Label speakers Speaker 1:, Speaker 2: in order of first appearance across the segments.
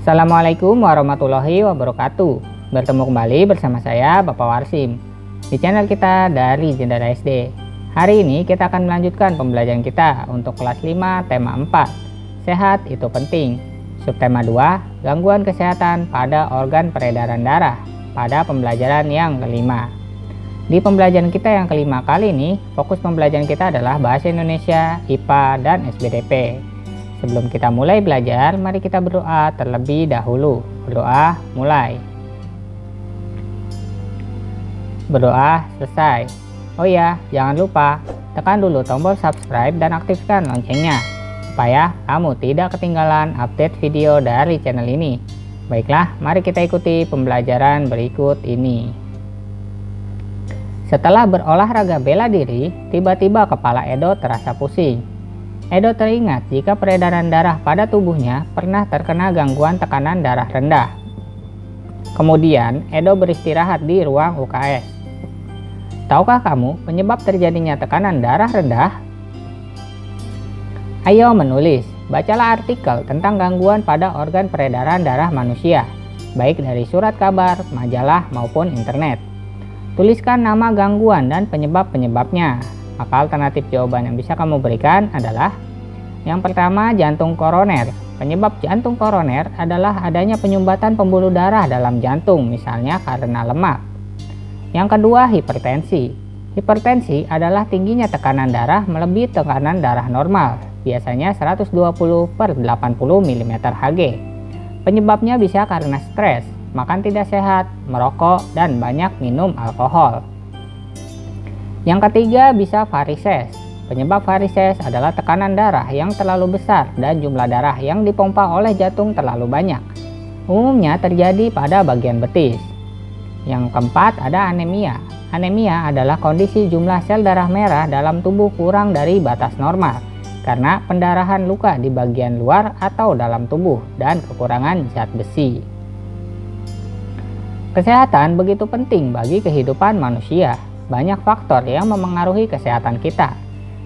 Speaker 1: Assalamualaikum warahmatullahi wabarakatuh. Bertemu kembali bersama saya Bapak Warsim di channel kita dari Jendela SD. Hari ini kita akan melanjutkan pembelajaran kita untuk kelas 5 tema 4, sehat itu penting. Subtema 2, gangguan kesehatan pada organ peredaran darah pada pembelajaran yang kelima. Di pembelajaran kita yang kelima kali ini, fokus pembelajaran kita adalah bahasa Indonesia, IPA, dan SBDP. Sebelum kita mulai belajar, mari kita berdoa terlebih dahulu. Berdoa mulai. Berdoa selesai. Oh ya, jangan lupa tekan dulu tombol subscribe dan aktifkan loncengnya supaya kamu tidak ketinggalan update video dari channel ini. Baiklah, mari kita ikuti pembelajaran berikut ini. Setelah berolahraga bela diri, tiba-tiba kepala Edo terasa pusing. Edo teringat jika peredaran darah pada tubuhnya pernah terkena gangguan tekanan darah rendah. Kemudian, Edo beristirahat di ruang UKS. Tahukah kamu penyebab terjadinya tekanan darah rendah? Ayo menulis, bacalah artikel tentang gangguan pada organ peredaran darah manusia, baik dari surat kabar, majalah, maupun internet. Tuliskan nama gangguan dan penyebab-penyebabnya. Maka alternatif jawaban yang bisa kamu berikan adalah yang pertama, jantung koroner. Penyebab jantung koroner adalah adanya penyumbatan pembuluh darah dalam jantung, misalnya karena lemak. Yang kedua, hipertensi. Hipertensi adalah tingginya tekanan darah melebihi tekanan darah normal, biasanya 120/80 mm/Hg. Penyebabnya bisa karena stres, makan tidak sehat, merokok, dan banyak minum alkohol. Yang ketiga, bisa varises. Penyebab varises adalah tekanan darah yang terlalu besar dan jumlah darah yang dipompa oleh jantung terlalu banyak. Umumnya terjadi pada bagian betis. Yang keempat, ada anemia. Anemia adalah kondisi jumlah sel darah merah dalam tubuh kurang dari batas normal karena pendarahan luka di bagian luar atau dalam tubuh dan kekurangan zat besi. Kesehatan begitu penting bagi kehidupan manusia. Banyak faktor yang memengaruhi kesehatan kita.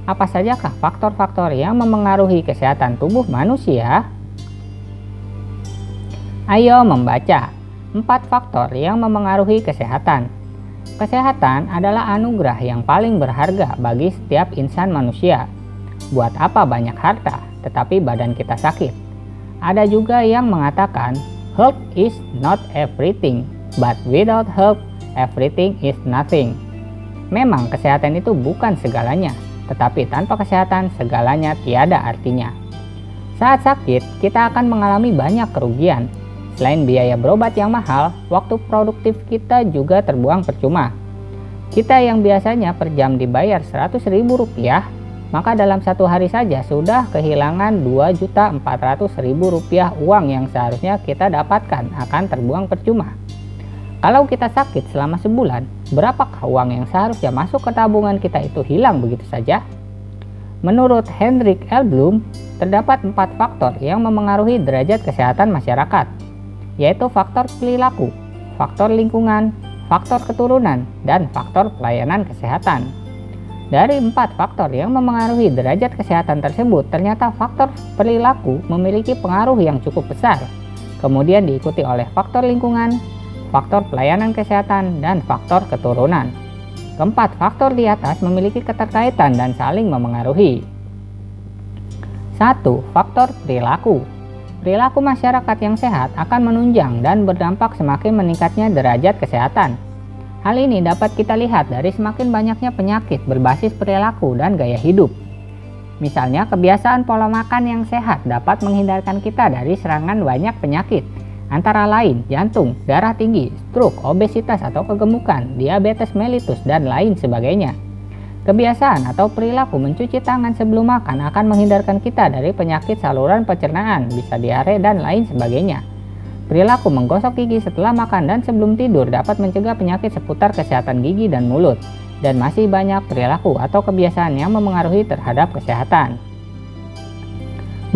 Speaker 1: Apa sajakah faktor-faktor yang memengaruhi kesehatan tubuh manusia? Ayo membaca 4 faktor yang memengaruhi kesehatan. Kesehatan adalah anugerah yang paling berharga bagi setiap insan manusia. Buat apa banyak harta, tetapi badan kita sakit? Ada juga yang mengatakan, health is not everything, but without health, everything is nothing. Memang kesehatan itu bukan segalanya, tetapi tanpa kesehatan segalanya tiada artinya. Saat sakit, kita akan mengalami banyak kerugian. Selain biaya berobat yang mahal, waktu produktif kita juga terbuang percuma. Kita yang biasanya per jam dibayar Rp100.000, maka dalam satu hari saja sudah kehilangan Rp2.400.000 uang yang seharusnya kita dapatkan akan terbuang percuma. Kalau kita sakit selama sebulan, berapakah uang yang seharusnya masuk ke tabungan kita itu hilang begitu saja? Menurut Hendrik L. Bloom, terdapat 4 faktor yang memengaruhi derajat kesehatan masyarakat, yaitu faktor perilaku, faktor lingkungan, faktor keturunan, dan faktor pelayanan kesehatan. Dari 4 faktor yang memengaruhi derajat kesehatan tersebut, ternyata faktor perilaku memiliki pengaruh yang cukup besar, kemudian diikuti oleh faktor lingkungan, faktor pelayanan kesehatan, dan faktor keturunan. Keempat faktor di atas memiliki keterkaitan dan saling memengaruhi. 1. Faktor perilaku. Perilaku masyarakat yang sehat akan menunjang dan berdampak semakin meningkatnya derajat kesehatan. Hal ini dapat kita lihat dari semakin banyaknya penyakit berbasis perilaku dan gaya hidup. Misalnya, kebiasaan pola makan yang sehat dapat menghindarkan kita dari serangan banyak penyakit, antara lain jantung, darah tinggi, stroke, obesitas atau kegemukan, diabetes mellitus, dan lain sebagainya. Kebiasaan atau perilaku mencuci tangan sebelum makan akan menghindarkan kita dari penyakit saluran pencernaan, bisa diare, dan lain sebagainya. Perilaku menggosok gigi setelah makan dan sebelum tidur dapat mencegah penyakit seputar kesehatan gigi dan mulut. Dan masih banyak perilaku atau kebiasaan yang memengaruhi terhadap kesehatan.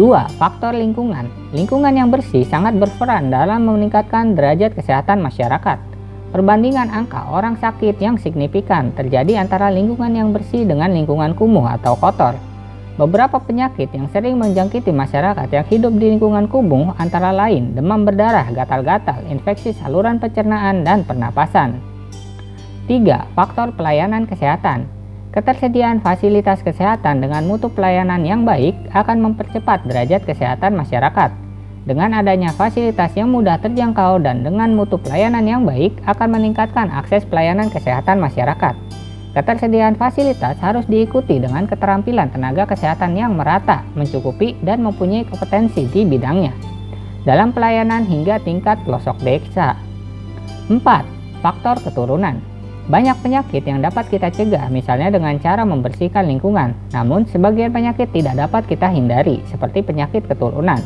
Speaker 1: 2. Faktor lingkungan. Lingkungan yang bersih sangat berperan dalam meningkatkan derajat kesehatan masyarakat. Perbandingan angka orang sakit yang signifikan terjadi antara lingkungan yang bersih dengan lingkungan kumuh atau kotor. Beberapa penyakit yang sering menjangkiti masyarakat yang hidup di lingkungan kumuh antara lain demam berdarah, gatal-gatal, infeksi saluran pencernaan, dan pernapasan. 3. Faktor pelayanan kesehatan. Ketersediaan fasilitas kesehatan dengan mutu pelayanan yang baik akan mempercepat derajat kesehatan masyarakat. Dengan adanya fasilitas yang mudah terjangkau dan dengan mutu pelayanan yang baik akan meningkatkan akses pelayanan kesehatan masyarakat. Ketersediaan fasilitas harus diikuti dengan keterampilan tenaga kesehatan yang merata, mencukupi, dan mempunyai kompetensi di bidangnya dalam pelayanan hingga tingkat pelosok desa. 4. Faktor keturunan. Banyak penyakit yang dapat kita cegah misalnya dengan cara membersihkan lingkungan, namun sebagian penyakit tidak dapat kita hindari seperti penyakit keturunan.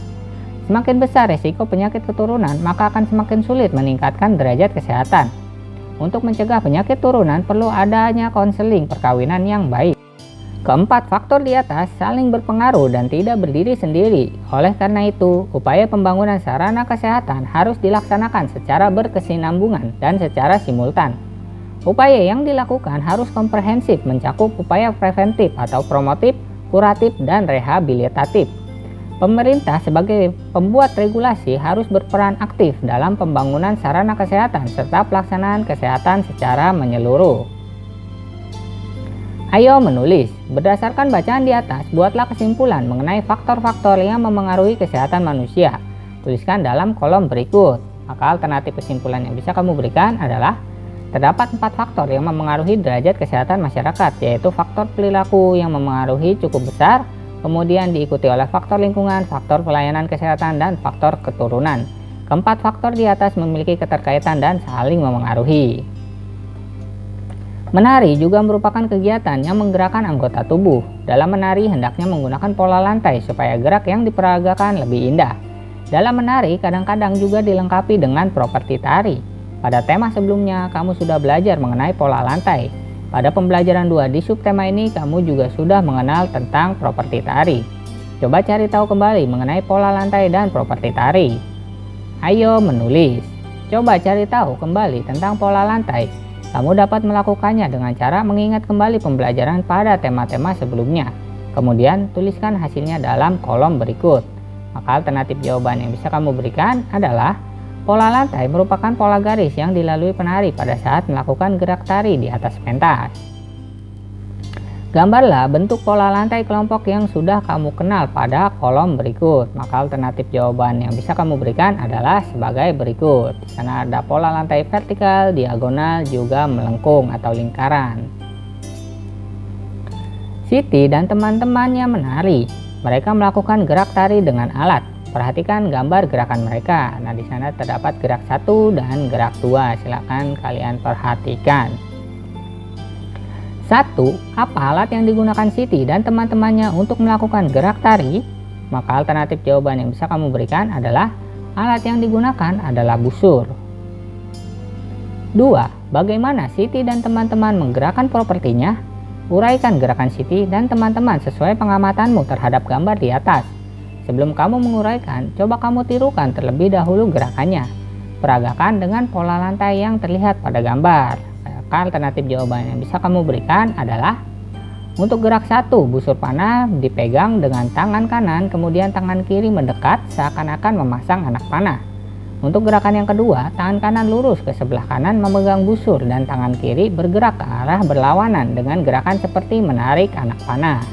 Speaker 1: Semakin besar resiko penyakit keturunan, maka akan semakin sulit meningkatkan derajat kesehatan. Untuk mencegah penyakit turunan perlu adanya konseling perkawinan yang baik. Keempat, faktor di atas saling berpengaruh dan tidak berdiri sendiri. Oleh karena itu, upaya pembangunan sarana kesehatan harus dilaksanakan secara berkesinambungan dan secara simultan. Upaya yang dilakukan harus komprehensif, mencakup upaya preventif atau promotif, kuratif, dan rehabilitatif. Pemerintah sebagai pembuat regulasi harus berperan aktif dalam pembangunan sarana kesehatan serta pelaksanaan kesehatan secara menyeluruh. Ayo menulis. Berdasarkan bacaan di atas, buatlah kesimpulan mengenai faktor-faktor yang memengaruhi kesehatan manusia. Tuliskan dalam kolom berikut. Maka alternatif kesimpulan yang bisa kamu berikan adalah terdapat 4 faktor yang memengaruhi derajat kesehatan masyarakat, yaitu faktor perilaku yang memengaruhi cukup besar, kemudian diikuti oleh faktor lingkungan, faktor pelayanan kesehatan, dan faktor keturunan. Keempat faktor di atas memiliki keterkaitan dan saling memengaruhi. Menari juga merupakan kegiatan yang menggerakkan anggota tubuh. Dalam menari hendaknya menggunakan pola lantai supaya gerak yang diperagakan lebih indah. Dalam menari kadang-kadang juga dilengkapi dengan properti tari. Pada tema sebelumnya kamu sudah belajar mengenai pola lantai. Pada pembelajaran 2 di subtema ini kamu juga sudah mengenal tentang properti tari. Coba cari tahu kembali mengenai pola lantai dan properti tari. Ayo menulis. Coba cari tahu kembali tentang pola lantai. Kamu dapat melakukannya dengan cara mengingat kembali pembelajaran pada tema-tema sebelumnya. Kemudian tuliskan hasilnya dalam kolom berikut. Maka alternatif jawaban yang bisa kamu berikan adalah pola lantai merupakan pola garis yang dilalui penari pada saat melakukan gerak tari di atas pentas. Gambarlah bentuk pola lantai kelompok yang sudah kamu kenal pada kolom berikut. Maka alternatif jawaban yang bisa kamu berikan adalah sebagai berikut. Di sana ada pola lantai vertikal, diagonal, juga melengkung atau lingkaran. Siti dan teman-temannya menari. Mereka melakukan gerak tari dengan alat. Perhatikan gambar gerakan mereka. Nah, di sana terdapat gerak 1 dan gerak 2. Silakan kalian perhatikan. 1. Apa alat yang digunakan Siti dan teman-temannya untuk melakukan gerak tari? Maka alternatif jawaban yang bisa kamu berikan adalah alat yang digunakan adalah busur. 2. Bagaimana Siti dan teman-teman menggerakkan propertinya? Uraikan gerakan Siti dan teman-teman sesuai pengamatanmu terhadap gambar di atas. Sebelum kamu menguraikan, coba kamu tirukan terlebih dahulu gerakannya. Peragakan dengan pola lantai yang terlihat pada gambar. Maka alternatif jawaban yang bisa kamu berikan adalah untuk gerak 1, busur panah dipegang dengan tangan kanan, kemudian tangan kiri mendekat seakan-akan memasang anak panah. Untuk gerakan yang kedua, tangan kanan lurus ke sebelah kanan memegang busur dan tangan kiri bergerak ke arah berlawanan dengan gerakan seperti menarik anak panah.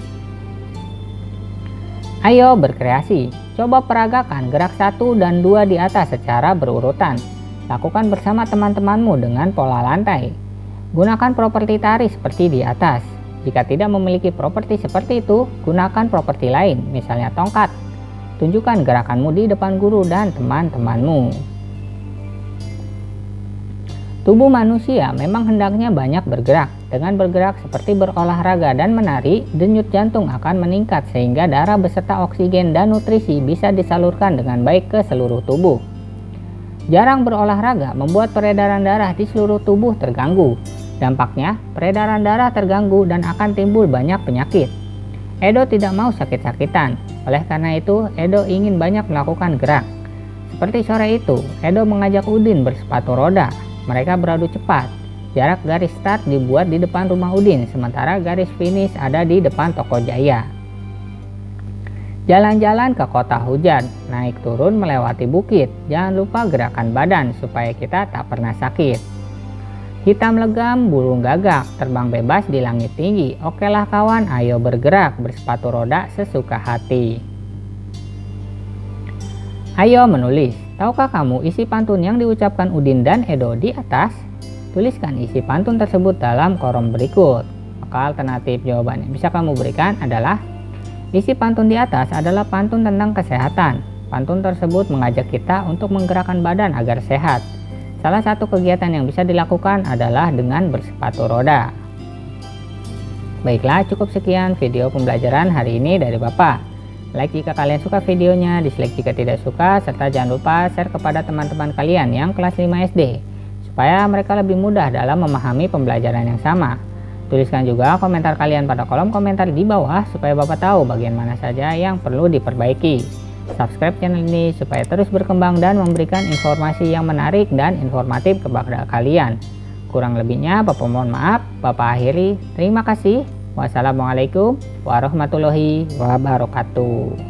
Speaker 1: Ayo berkreasi. Coba peragakan gerak 1 dan 2 di atas secara berurutan. Lakukan bersama teman-temanmu dengan pola lantai. Gunakan properti tari seperti di atas. Jika tidak memiliki properti seperti itu, gunakan properti lain, misalnya tongkat. Tunjukkan gerakanmu di depan guru dan teman-temanmu. Tubuh manusia memang hendaknya banyak bergerak. Dengan bergerak seperti berolahraga dan menari, denyut jantung akan meningkat sehingga darah beserta oksigen dan nutrisi bisa disalurkan dengan baik ke seluruh tubuh. Jarang berolahraga membuat peredaran darah di seluruh tubuh terganggu. Dampaknya, peredaran darah terganggu dan akan timbul banyak penyakit. Edo tidak mau sakit-sakitan. Oleh karena itu, Edo ingin banyak melakukan gerak. Seperti sore itu, Edo mengajak Udin bersepatu roda. Mereka beradu cepat. Jarak garis start dibuat di depan rumah Udin, sementara garis finish ada di depan toko Jaya. Jalan-jalan ke kota hujan, naik turun melewati bukit. Jangan lupa gerakan badan supaya kita tak pernah sakit. Hitam legam, burung gagak, terbang bebas di langit tinggi. Okelah kawan, ayo bergerak, bersepatu roda sesuka hati. Ayo menulis. Tahukah kamu isi pantun yang diucapkan Udin dan Edo di atas? Tuliskan isi pantun tersebut dalam kolom berikut. Maka alternatif jawaban yang bisa kamu berikan adalah isi pantun di atas adalah pantun tentang kesehatan. Pantun tersebut mengajak kita untuk menggerakkan badan agar sehat. Salah satu kegiatan yang bisa dilakukan adalah dengan bersepatu roda. Baiklah, cukup sekian video pembelajaran hari ini dari Bapak. Like jika kalian suka videonya, dislike jika tidak suka, serta jangan lupa share kepada teman-teman kalian yang kelas 5 SD, supaya mereka lebih mudah dalam memahami pembelajaran yang sama. Tuliskan juga komentar kalian pada kolom komentar di bawah supaya Bapak tahu bagian mana saja yang perlu diperbaiki. Subscribe channel ini supaya terus berkembang dan memberikan informasi yang menarik dan informatif kepada kalian. Kurang lebihnya Bapak mohon maaf. Bapak akhiri. Terima kasih. Wassalamualaikum warahmatullahi wabarakatuh.